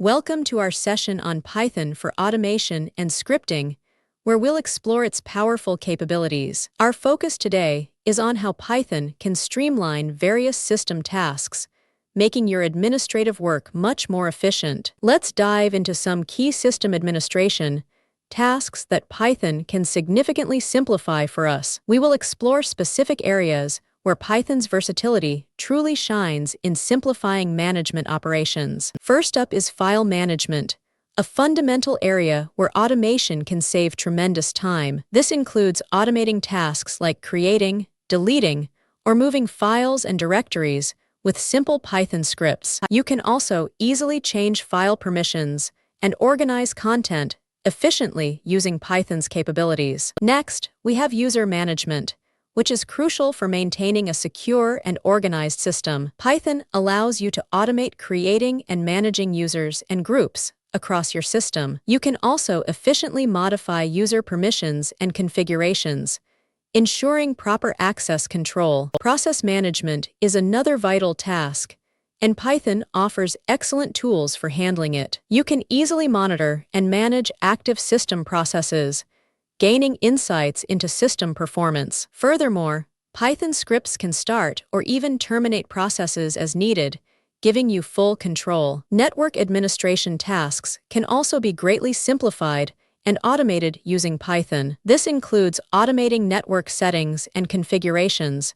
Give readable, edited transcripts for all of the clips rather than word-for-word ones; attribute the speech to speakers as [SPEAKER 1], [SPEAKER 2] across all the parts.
[SPEAKER 1] Welcome to our session on Python for automation and scripting, where we'll explore its powerful capabilities. Our focus today is on how Python can streamline various system tasks, making your administrative work much more efficient. Let's dive into some key system administration tasks that Python can significantly simplify for us. We will explore specific areas where Python's versatility truly shines in simplifying management operations. First up is file management, a fundamental area where automation can save tremendous time. This includes automating tasks like creating, deleting, or moving files and directories with simple Python scripts. You can also easily change file permissions and organize content efficiently using Python's capabilities. Next, we have user management, which is crucial for maintaining a secure and organized system. Python allows you to automate creating and managing users and groups across your system. You can also efficiently modify user permissions and configurations, ensuring proper access control. Process management is another vital task, and Python offers excellent tools for handling it. You can easily monitor and manage active system processes, gaining insights into system performance. Furthermore, Python scripts can start or even terminate processes as needed, giving you full control. Network administration tasks can also be greatly simplified and automated using Python. This includes automating network settings and configurations,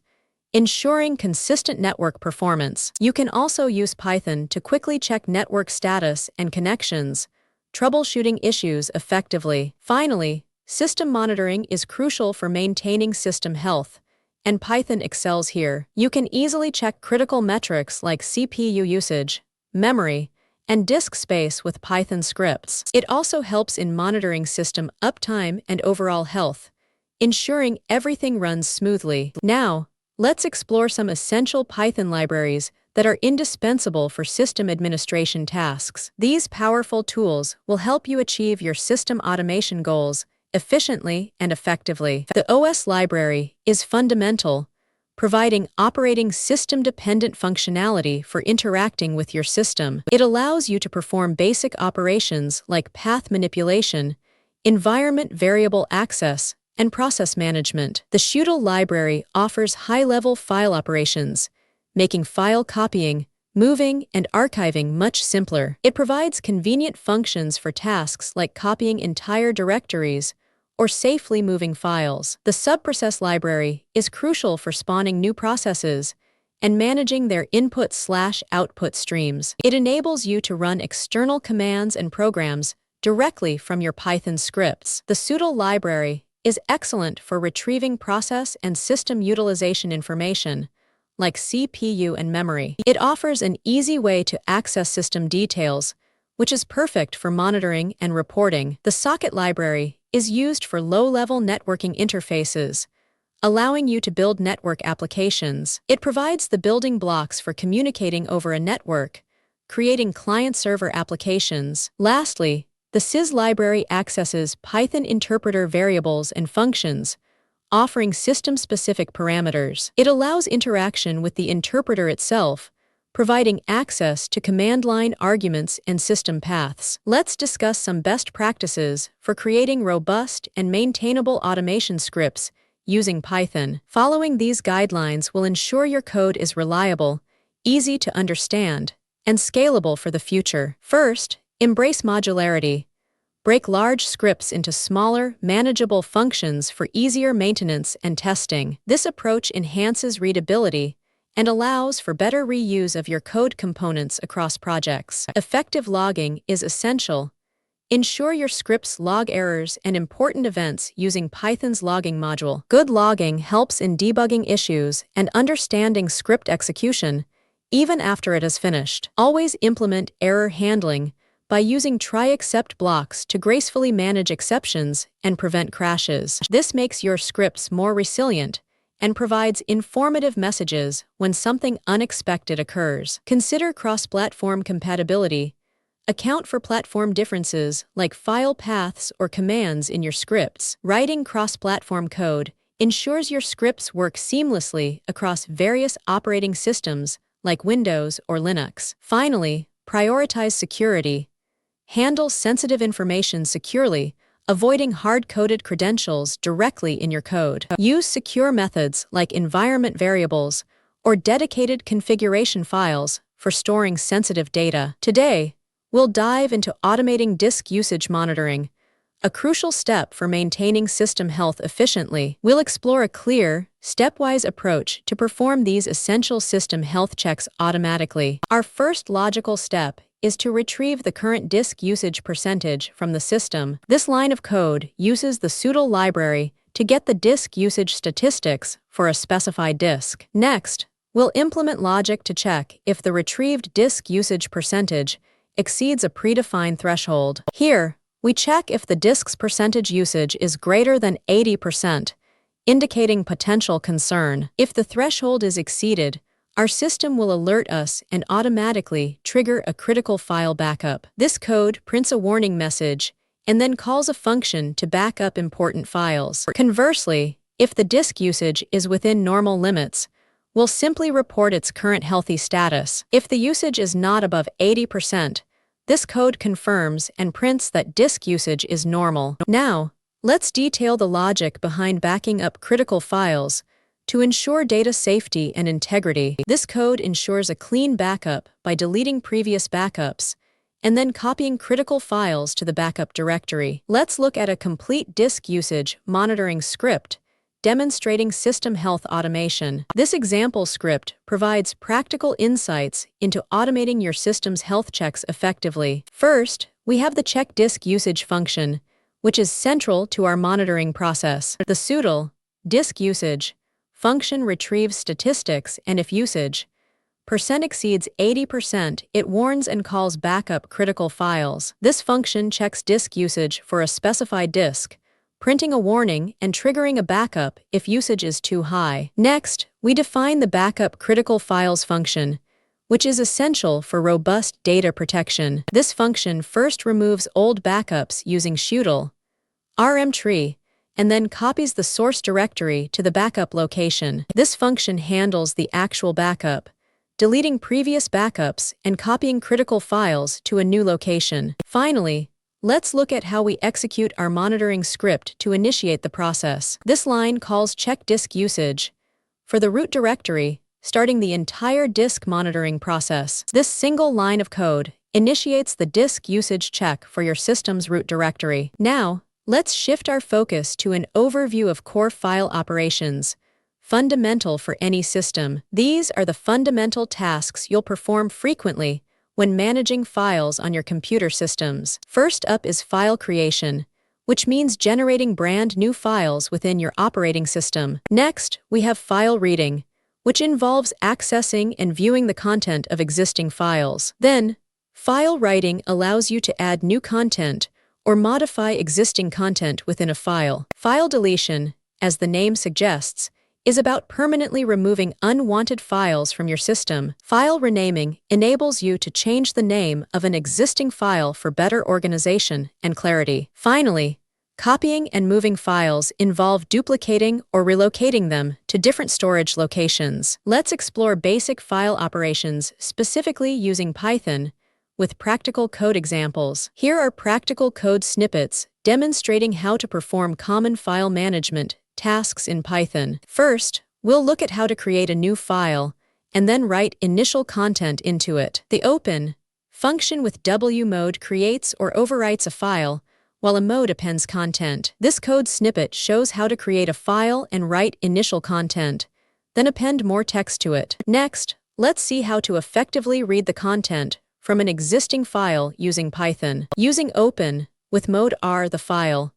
[SPEAKER 1] ensuring consistent network performance. You can also use Python to quickly check network status and connections, troubleshooting issues effectively. Finally, system monitoring is crucial for maintaining system health, and Python excels here. You can easily check critical metrics like CPU usage, memory, and disk space with Python scripts. It also helps in monitoring system uptime and overall health, ensuring everything runs smoothly. Now, let's explore some essential Python libraries that are indispensable for system administration tasks. These powerful tools will help you achieve your system automation goals efficiently and effectively. The OS library is fundamental, providing operating system-dependent functionality for interacting with your system. It allows you to perform basic operations like path manipulation, environment variable access, and process management. The Shuttle library offers high-level file operations, making file copying, moving, and archiving much simpler. It provides convenient functions for tasks like copying entire directories or safely moving files. The subprocess library is crucial for spawning new processes and managing their input/output streams. It enables you to run external commands and programs directly from your Python scripts. The Sutil library is excellent for retrieving process and system utilization information, like CPU and memory. It offers an easy way to access system details, which is perfect for monitoring and reporting. The Socket library is used for low-level networking interfaces, allowing you to build network applications. It provides the building blocks for communicating over a network, creating client-server applications. Lastly, the Sys library accesses Python interpreter variables and functions, offering system-specific parameters. It allows interaction with the interpreter itself, providing access to command line arguments and system paths. Let's discuss some best practices for creating robust and maintainable automation scripts using Python. Following these guidelines will ensure your code is reliable, easy to understand, and scalable for the future. First, embrace modularity. Break large scripts into smaller, manageable functions for easier maintenance and testing. This approach enhances readability and allows for better reuse of your code components across projects. Effective logging is essential. Ensure your scripts log errors and important events using Python's logging module. Good logging helps in debugging issues and understanding script execution, even after it is finished. Always implement error handling by using try-except blocks to gracefully manage exceptions and prevent crashes. This makes your scripts more resilient and provides informative messages when something unexpected occurs. Consider cross-platform compatibility. Account for platform differences like file paths or commands in your scripts. Writing cross-platform code ensures your scripts work seamlessly across various operating systems like Windows or Linux. Finally, prioritize security. handle sensitive information securely, avoiding hard-coded credentials directly in your code. Use secure methods like environment variables or dedicated configuration files for storing sensitive data. Today, we'll dive into automating disk usage monitoring, a crucial step for maintaining system health efficiently. We'll explore a clear, stepwise approach to perform these essential system health checks automatically. Our first logical step is to retrieve the current disk usage percentage from the system. This line of code uses the SUDL library to get the disk usage statistics for a specified disk. Next, we'll implement logic to check if the retrieved disk usage percentage exceeds a predefined threshold. Here, we check if the disk's percentage usage is greater than 80%, indicating potential concern. If the threshold is exceeded, our system will alert us and automatically trigger a critical file backup. This code prints a warning message and then calls a function to back up important files. Conversely, if the disk usage is within normal limits, we'll simply report its current healthy status. If the usage is not above 80%, this code confirms and prints that disk usage is normal. Now, let's detail the logic behind backing up critical files to ensure data safety and integrity. This code ensures a clean backup by deleting previous backups and then copying critical files to the backup directory. Let's look at a complete disk usage monitoring script demonstrating system health automation. This example script provides practical insights into automating your system's health checks effectively. First, we have the check disk usage function, which is central to our monitoring process. The SUDL disk usage function retrieves statistics, and if usage percent exceeds 80%, it warns and calls backup critical files. This function checks disk usage for a specified disk, printing a warning and triggering a backup if usage is too high. Next, we define the backup critical files function, which is essential for robust data protection. This function first removes old backups using SUDL rmtree, and then copies the source directory to the backup location. This function handles the actual backup, deleting previous backups and copying critical files to a new location. Finally, let's look at how we execute our monitoring script to initiate the process. This line calls check disk usage for the root directory, starting the entire disk monitoring process. This single line of code initiates the disk usage check for your system's root directory. Now, let's shift our focus to an overview of core file operations, fundamental for any system. These are the fundamental tasks you'll perform frequently when managing files on your computer systems. First up is file creation, which means generating brand new files within your operating system. Next, we have file reading, which involves accessing and viewing the content of existing files. Then, file writing allows you to add new content or modify existing content within a file. File deletion, as the name suggests, is about permanently removing unwanted files from your system. File renaming enables you to change the name of an existing file for better organization and clarity. Finally, copying and moving files involve duplicating or relocating them to different storage locations. Let's explore basic file operations specifically using Python with practical code examples. Here are practical code snippets demonstrating how to perform common file management tasks in Python. First, we'll look at how to create a new file and then write initial content into it. The open function with wmode creates or overwrites a file, while a mode appends content. This code snippet shows how to create a file and write initial content, then append more text to it. Next, let's see how to effectively read the content from an existing file using Python. Using open with mode R, the file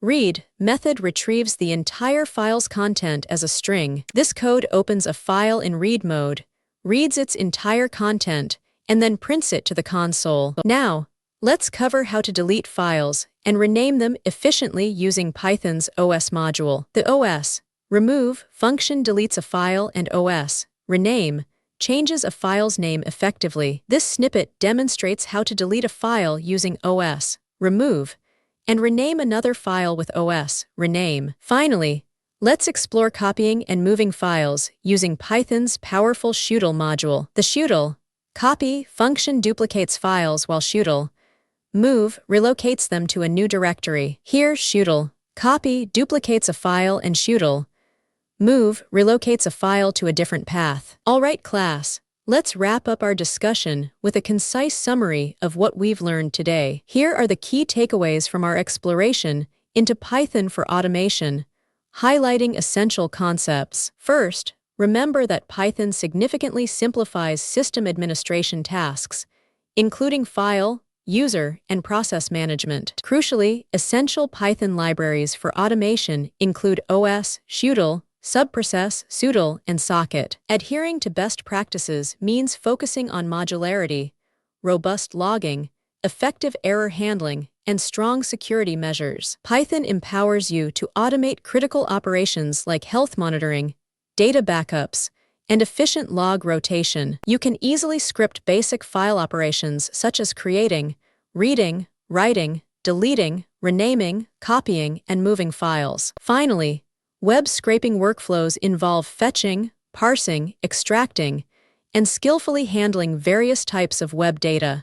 [SPEAKER 1] read method retrieves the entire file's content as a string. This code opens a file in read mode, reads its entire content, and then prints it to the console. Now, let's cover how to delete files and rename them efficiently using Python's OS module. The OS remove function deletes a file, and OS rename changes a file's name effectively. This snippet demonstrates how to delete a file using OS remove and rename another file with OS rename. Finally, let's explore copying and moving files using Python's powerful SUDL module. The SUDL copy function duplicates files, while SUDL Move relocates them to a new directory. Here, shuttle. Copy duplicates a file and shuttle. Move relocates a file to a different path. Alright class, let's wrap up our discussion with a concise summary of what we've learned today. Here are the key takeaways from our exploration into Python for automation, highlighting essential concepts. First, remember that Python significantly simplifies system administration tasks, including file, user, and process management. Crucially, essential Python libraries for automation include OS, shuttle, subprocess, Sutl, and socket. Adhering to best practices means focusing on modularity, robust logging, effective error handling, and strong security measures. Python empowers you to automate critical operations like health monitoring, data backups, and efficient log rotation. You can easily script basic file operations such as creating, reading, writing, deleting, renaming, copying, and moving files. Finally, web scraping workflows involve fetching, parsing, extracting, and skillfully handling various types of web data.